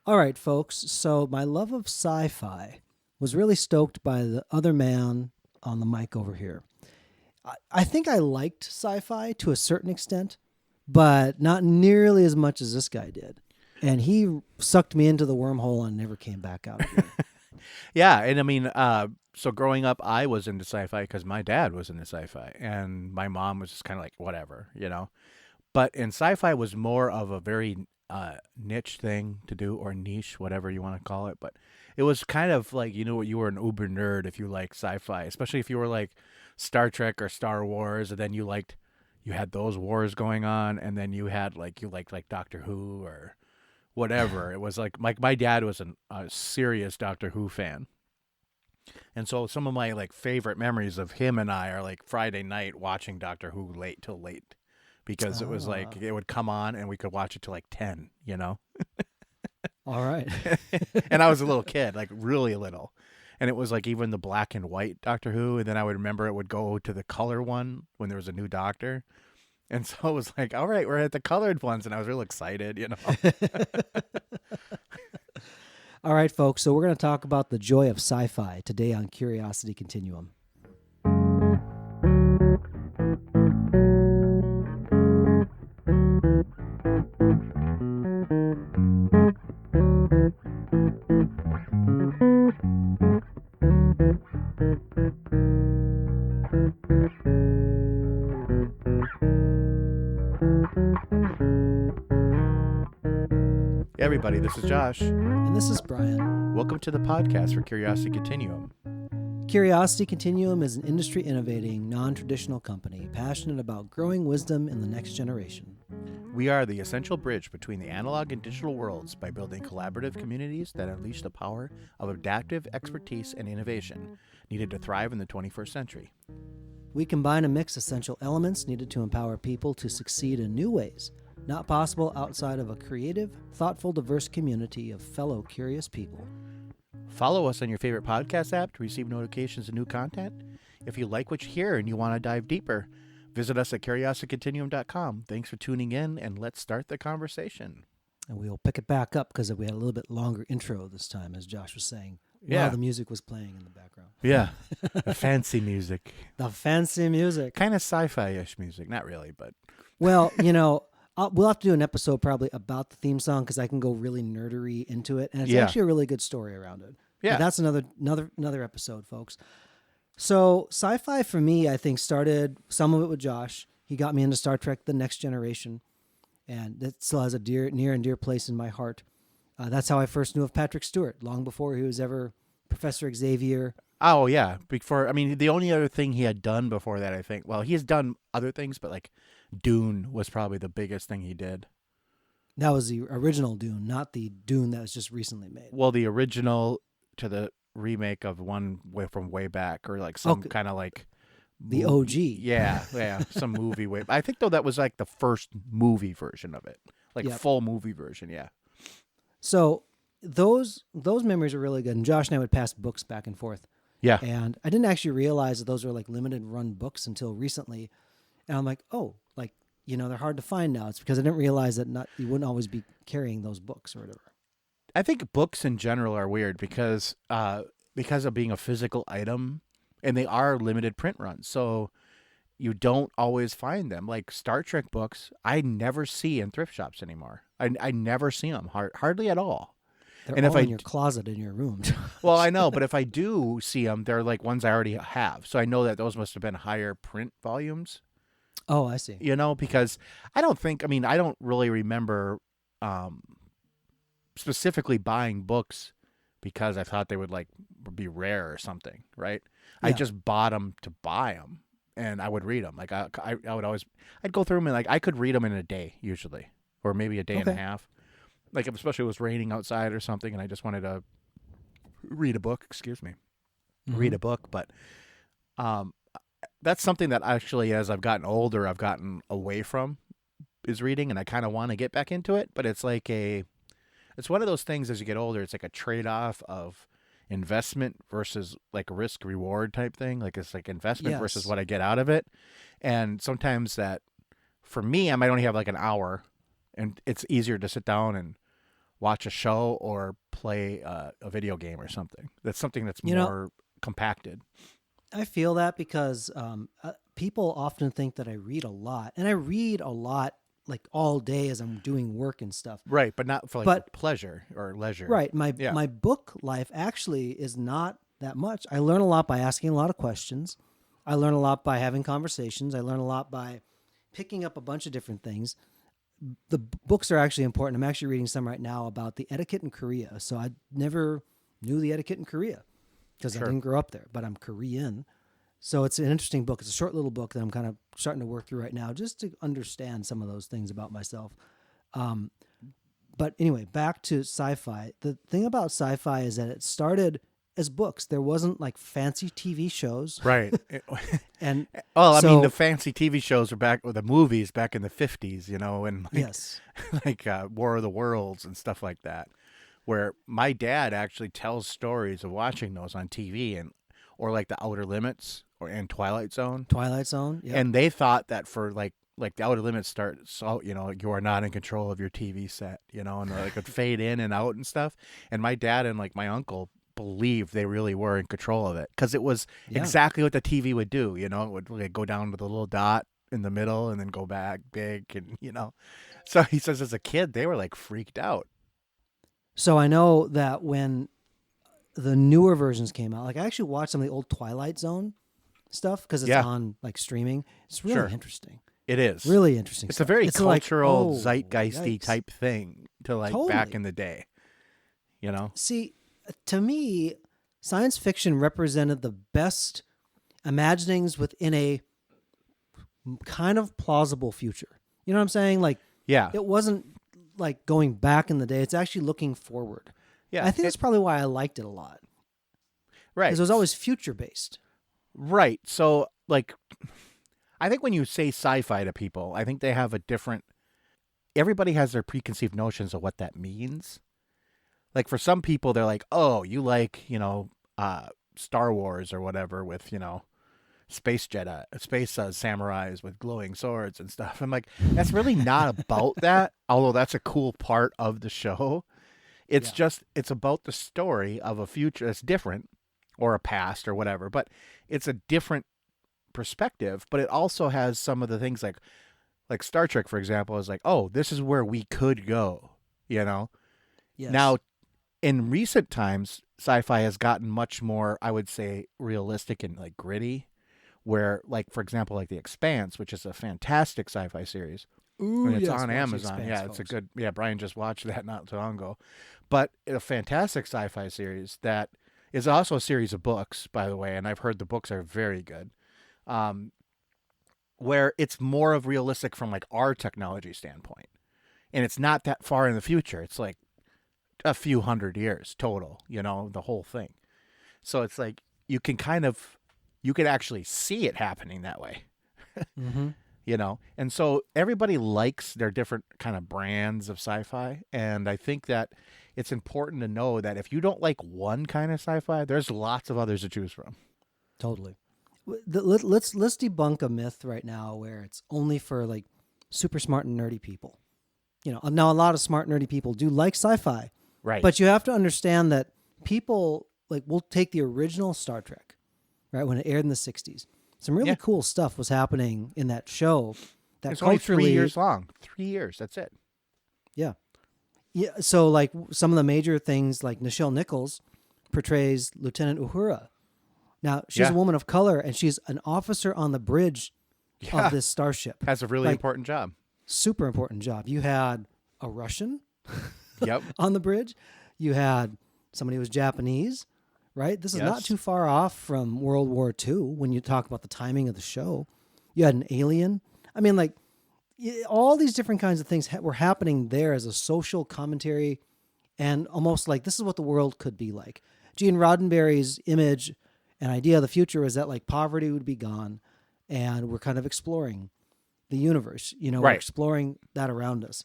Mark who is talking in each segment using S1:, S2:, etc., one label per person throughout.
S1: All right, folks. So my love of sci-fi was really stoked by the other man on the mic over here. I think I liked sci-fi to a certain extent, but not nearly as much as this guy did. And he sucked me into the wormhole and never came back out again.
S2: Yeah, and I mean, so growing up, I was into sci-fi because my dad was into sci-fi, and my mom was just kind of like whatever, you know. But in sci-fi was more of a very niche thing to do, or niche, whatever you want to call it. But it was kind of like you were an uber nerd if you like sci-fi, especially if you were like Star Trek or Star Wars, and then you had those wars going on, and then you liked like Doctor Who or whatever. It was like my dad was a serious Doctor Who fan. And so some of my like favorite memories of him and I are like Friday night watching Doctor Who late till late because it was like
S1: Ah,
S2: it would come on and we could watch it till like 10, you know.
S1: all right.
S2: And I was a little kid, like really little. And it was like even the black and white Doctor Who, and then I would remember it would go to the color one when there was a new doctor. And so it was like, all right, we're at the colored ones, and I was real excited, you know.
S1: All right, folks. So we're going to talk about the joy of sci-fi today on Curiosity Continuum.
S2: Hey everybody, this is Josh.
S1: And this is Brian.
S2: Welcome to the podcast for Curiosity Continuum.
S1: Curiosity Continuum is an industry innovating, non-traditional company passionate about growing wisdom in the next generation.
S2: We are the essential bridge between the analog and digital worlds by building collaborative communities that unleash the power of adaptive expertise and innovation needed to thrive in the 21st century.
S1: We combine and mix essential elements needed to empower people to succeed in new ways, not possible outside of a creative, thoughtful, diverse community of fellow curious people.
S2: Follow us on your favorite podcast app to receive notifications of new content. If you like what you hear and you want to dive deeper, visit us at curiositycontinuum.com. Thanks for tuning in, and let's start the conversation.
S1: And we'll pick it back up because we had a little bit longer intro this time, as Josh was saying,
S2: Yeah.
S1: while the music was playing in the background.
S2: Yeah, the fancy music.
S1: The fancy music.
S2: Kind of sci-fi-ish music. Not really, but...
S1: Well, we'll have to do an episode probably about the theme song because I can go really nerdery into it, and it's actually a really good story around it.
S2: Yeah.
S1: But that's another episode, folks. So sci-fi for me, I think, started some of it with Josh. He got me into Star Trek: The Next Generation, and that still has a near and dear place in my heart. That's how I first knew of Patrick Stewart, long before he was ever Professor Xavier.
S2: Oh, yeah. The only other thing he had done before that, I think, well, he has done other things, but like Dune was probably the biggest thing he did.
S1: That was the original Dune, not the Dune that was just recently made.
S2: Well, the original to the remake of one from way back, or like some kind of like...
S1: The OG.
S2: Yeah, some movie way. I think, though, that was like the first movie version of it. Like full movie version, yeah.
S1: So those memories are really good. And Josh and I would pass books back and forth.
S2: Yeah.
S1: And I didn't actually realize that those were like limited run books until recently. And I'm like, oh, like, they're hard to find now. It's because I didn't realize that you wouldn't always be carrying those books or whatever.
S2: I think books in general are weird because of being a physical item, and they are limited print runs. So you don't always find them. Like Star Trek books, I never see in thrift shops anymore. I never see them, hardly at all.
S1: They're all in your closet in your room.
S2: Well, I know, but if I do see them, they're like ones I already have. So I know that those must have been higher print volumes.
S1: Oh, I see.
S2: Because I don't really remember specifically buying books because I thought they would like be rare or something, right? Yeah. I just bought them to buy them, and I would read them. Like I would always, I'd go through them, and like I could read them in a day usually, or maybe a day and a half. Like especially if it was raining outside or something, and I just wanted to read a book. Read a book. But that's something that actually, as I've gotten older, I've gotten away from, is reading, and I kind of want to get back into it. But it's like it's one of those things as you get older. It's like a trade-off of investment versus like risk reward type thing. Like it's like investment versus what I get out of it. And sometimes that, for me, I might only have like an hour, and it's easier to sit down and watch a show or play a video game or something. That's something that's
S1: You know,
S2: more compacted.
S1: I feel that because people often think that I read a lot, and I read a lot like all day as I'm doing work and stuff.
S2: Right, but not for like for
S1: But
S2: pleasure or leisure.
S1: right, my
S2: Yeah,
S1: my book life actually is not that much. I learn a lot by asking a lot of questions. I learn a lot by having conversations. I learn a lot by picking up a bunch of different things. The books are actually important. I'm actually reading some right now about the etiquette in Korea. So I never knew the etiquette in Korea because I
S2: sure.
S1: didn't grow up there, but I'm Korean. So it's an interesting book. It's a short little book that I'm kind of starting to work through right now just to understand some of those things about myself. Um, but anyway, back to sci-fi. The thing about sci-fi is that it started as books. There wasn't like fancy TV shows.
S2: Right.
S1: And
S2: Well, I mean, the
S1: so,
S2: fancy TV shows are back, or the movies back in the 50s, and like
S1: yes.
S2: like War of the Worlds and stuff like that, where my dad actually tells stories of watching those on TV and or like the Outer Limits or and Twilight Zone,
S1: Twilight Zone. Yep.
S2: and they thought that for like the Outer Limits start so you are not in control of your TV set, and like would fade in and out and stuff, and my dad and like my uncle believed they really were in control of it because it was
S1: Yeah.
S2: exactly what the TV would do. It would like go down to the little dot in the middle and then go back big, and. So he says as a kid they were like freaked out.
S1: So I know that when the newer versions came out, like I actually watched some of the old Twilight Zone stuff because it's
S2: Yeah,
S1: on like streaming. It's really
S2: sure,
S1: interesting.
S2: it is.
S1: Really interesting
S2: It's a
S1: stuff.
S2: very
S1: It's like,
S2: cultural,
S1: oh,
S2: zeitgeisty
S1: yikes.
S2: type thing to like back
S1: Totally.
S2: in the day. You know?
S1: See, to me, science fiction represented the best imaginings within a kind of plausible future. You know what I'm saying? Like,
S2: Yeah,
S1: it wasn't like going back in the day. It's actually looking forward.
S2: yeah.
S1: I think that's probably why I liked it a lot because
S2: Right,
S1: it was always future based.
S2: right. So like, I think when you say sci-fi to people, I think they have a different. Everybody has their preconceived notions of what that means. Like for some people, they're like, "Oh, you like Star Wars or whatever with space Jedi, space samurais with glowing swords and stuff." I'm like, that's really not about that. Although that's a cool part of the show. It's
S1: Yeah.
S2: just it's about the story of a future that's different, or a past or whatever. But it's a different perspective. But it also has some of the things like Star Trek, for example, is like, oh, this is where we could go. You know.
S1: Yes.
S2: Now, in recent times, sci-fi has gotten much more, I would say, realistic and like gritty. Where, like, for example, like The Expanse, which is a fantastic sci-fi series,
S1: Ooh,
S2: and it's
S1: yes.
S2: on
S1: Watch The
S2: Amazon.
S1: Expanse,
S2: Yeah, it's a
S1: folks.
S2: good. Yeah, Brian just watched that not too long ago, but a fantastic sci-fi series that is also a series of books, by the way. And I've heard the books are very good. Um, where it's more of realistic from like our technology standpoint, and it's not that far in the future. It's like a few hundred years total. The whole thing. So it's like you can actually see it happening that way.
S1: Mm-hmm.
S2: And so everybody likes their different kind of brands of sci-fi, and I think that it's important to know that if you don't like one kind of sci-fi, there's lots of others to choose from.
S1: Totally. Let's debunk a myth right now where it's only for like super smart and nerdy people. Now a lot of smart nerdy people do like sci-fi,
S2: Right.
S1: but you have to understand that people like will take the original Star Trek, right, when it aired in the 60s. Some really
S2: Yeah.
S1: cool stuff was happening in that show that
S2: It's only 3
S1: culturally,
S2: years long. 3 years, that's it.
S1: yeah. Yeah, so like some of the major things like Nichelle Nichols portrays Lieutenant Uhura. Now, she's a
S2: Yeah.
S1: woman of color and she's an officer on the bridge
S2: Yeah.
S1: of this starship.
S2: Has a really
S1: Like,
S2: important job.
S1: super important job. You had a Russian
S2: Yep.
S1: on the bridge. You had somebody who was Japanese, right? This is not
S2: Yes.
S1: too far off from World War II when you talk about the timing of the show. You had an alien. I mean, like, all these different kinds of things were happening there as a social commentary and almost like this is what the world could be like. Gene Roddenberry's image and idea of the future is that like poverty would be gone and we're kind of exploring the universe. We're
S2: Right.
S1: exploring that around us.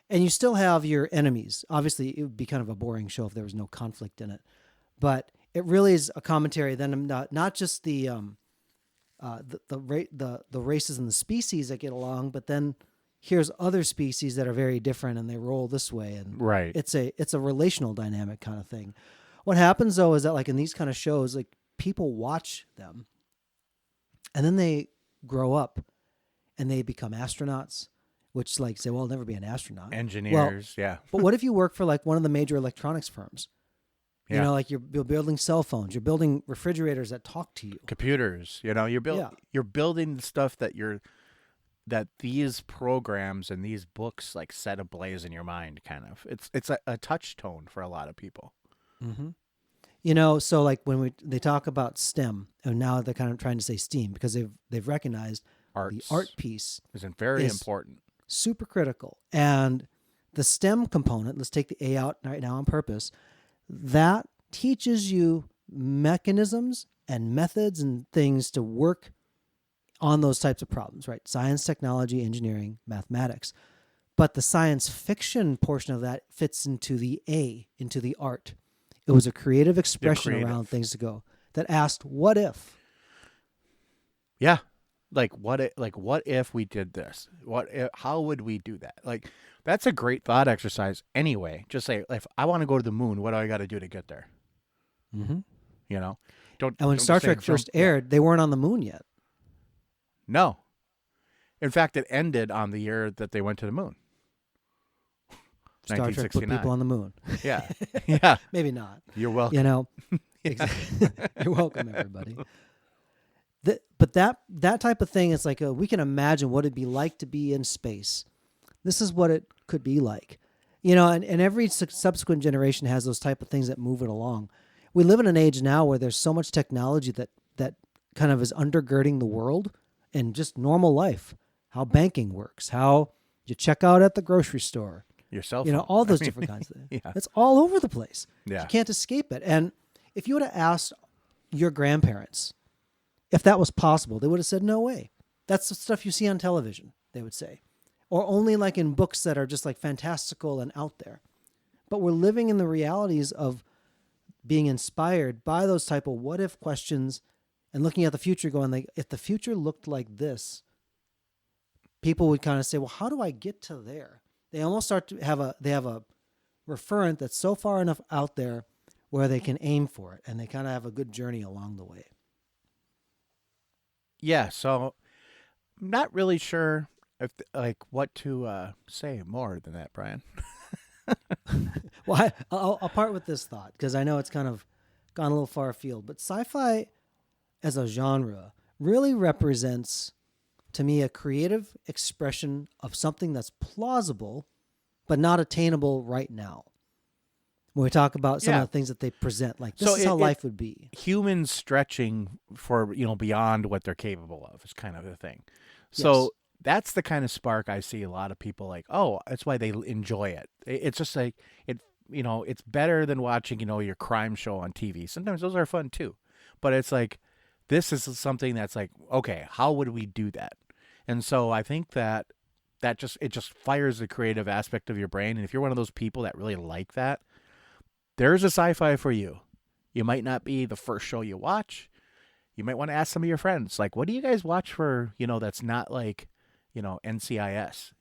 S1: And you still have your enemies. Obviously, it would be kind of a boring show if there was no conflict in it. But it really is a commentary then not just the races and the species that get along, but then here's other species that are very different and they roll this way, and
S2: Right.
S1: it's a relational dynamic kind of thing. What happens though is that like in these kind of shows, like people watch them and then they grow up and they become astronauts, which like say, well, I'll never be an astronaut.
S2: Engineers, yeah.
S1: But what if you work for like one of the major electronics firms? You
S2: Yeah.
S1: know, like you're building cell phones, you're building refrigerators that talk to you.
S2: Computers,
S1: Yeah.
S2: you're building the stuff that these programs and these books like set ablaze in your mind kind of. It's a touch tone for a lot of people.
S1: Mm-hmm. You know, so like when they talk about STEM, and now they're kind of trying to say STEAM because they've recognized the
S2: Arts
S1: art piece
S2: isn't very
S1: is
S2: important.
S1: super critical. And the STEM component, let's take the A out right now on purpose, that teaches you mechanisms and methods and things to work on those types of problems, right? Science, technology, engineering, mathematics. But the science fiction portion of that fits into the A, into the art. It was a creative expression around things to go that asked, what if?
S2: Yeah. Like what if we did this? How would we do that? Like that's a great thought exercise anyway. Just say if I want to go to the moon, what do I got to do to get there?
S1: Mm-hmm.
S2: You know?
S1: And when
S2: don't
S1: Star
S2: just say
S1: Trek first
S2: jump- yeah.
S1: aired, they weren't on the moon yet.
S2: No. In fact, it ended on the year that they went to the moon.
S1: Star Trek put
S2: 1969.
S1: people on the moon.
S2: Yeah. Yeah.
S1: Maybe not.
S2: You're welcome.
S1: You know,
S2: Yeah.
S1: You're welcome, everybody. But that type of thing, it's like we can imagine what it'd be like to be in space. This is what it could be like. You know, and every subsequent generation has those type of things that move it along. We live in an age now where there's so much technology that kind of is undergirding the world and just normal life, how banking works, how you check out at the grocery store,
S2: Your cell phone.
S1: you know, all those different kinds of things.
S2: Yeah.
S1: It's all over the place.
S2: Yeah.
S1: You can't escape it. And if you would have asked your grandparents if that was possible, they would have said, no way. That's the stuff you see on television, they would say. Or only like in books that are just like fantastical and out there. But we're living in the realities of being inspired by those type of what if questions and looking at the future going like, if the future looked like this, people would kind of say, well, how do I get to there? They almost start to have a referent that's so far enough out there where they can aim for it and they kind of have a good journey along the way.
S2: Yeah, so I'm not really sure if like what to say more than that, Brian.
S1: Well, I'll part with this thought because I know it's kind of gone a little far afield, but sci-fi as a genre really represents to me a creative expression of something that's plausible but not attainable right now. When we talk about some
S2: Yeah.
S1: of the things that they present, like this
S2: So
S1: is how life would be.
S2: Humans stretching for beyond what they're capable of is kind of the thing. So
S1: Yes.
S2: that's the kind of spark I see a lot of people like. Oh, that's why they enjoy it. It's just like it. It's better than watching your crime show on TV. Sometimes those are fun too, but it's like this is something that's like, okay, how would we do that? And so I think that just fires the creative aspect of your brain. And if you're one of those people that really like that, there's a sci-fi for you. You might not be the first show you watch. You might want to ask some of your friends, like, what do you guys watch for, that's not like, NCIS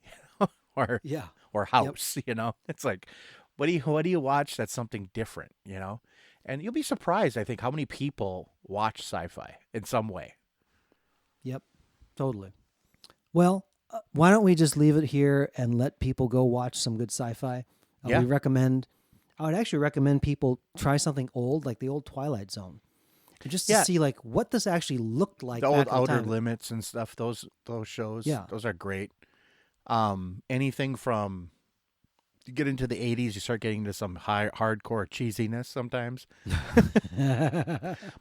S2: or
S1: Yeah.
S2: or House, It's like, what do you watch that's something different, And you'll be surprised, I think, how many people watch sci-fi in some way.
S1: Yep. Totally. Well, why don't we just leave it here and let people go watch some good sci-fi?
S2: Yeah.
S1: I would actually recommend people try something old, like the old Twilight Zone, just to
S2: Yeah.
S1: see like what this actually looked like.
S2: The old
S1: back in
S2: Outer
S1: time.
S2: Limits and stuff, those shows,
S1: Yeah.
S2: those are great. Anything from you get into the 80s, you start getting into some hardcore cheesiness sometimes.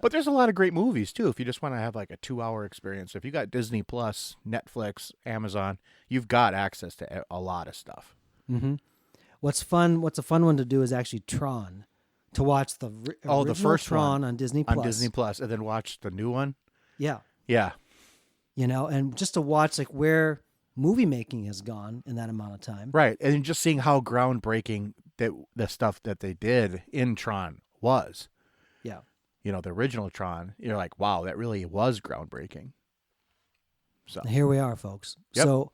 S2: But there's a lot of great movies too. If you just want to have like a 2-hour experience, if you got Disney Plus, Netflix, Amazon, you've got access to a lot of stuff.
S1: Mm-hmm. What's a fun one to do is actually Tron, to watch the original
S2: the first
S1: Tron
S2: one
S1: on Disney Plus.
S2: On Disney Plus, and then watch the new one.
S1: Yeah.
S2: Yeah.
S1: And just to watch like where movie making has gone in that amount of time.
S2: Right. And just seeing how groundbreaking the stuff that they did in Tron was.
S1: Yeah.
S2: The original Tron, you're like, wow, that really was groundbreaking. So
S1: And here we are, folks.
S2: Yep.
S1: So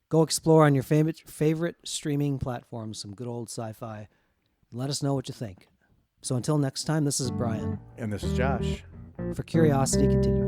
S1: Go explore on your favorite streaming platforms some good old sci-fi. Let us know what you think. So until next time, this is Brian
S2: And this is Josh.
S1: for Curiosity Continuum.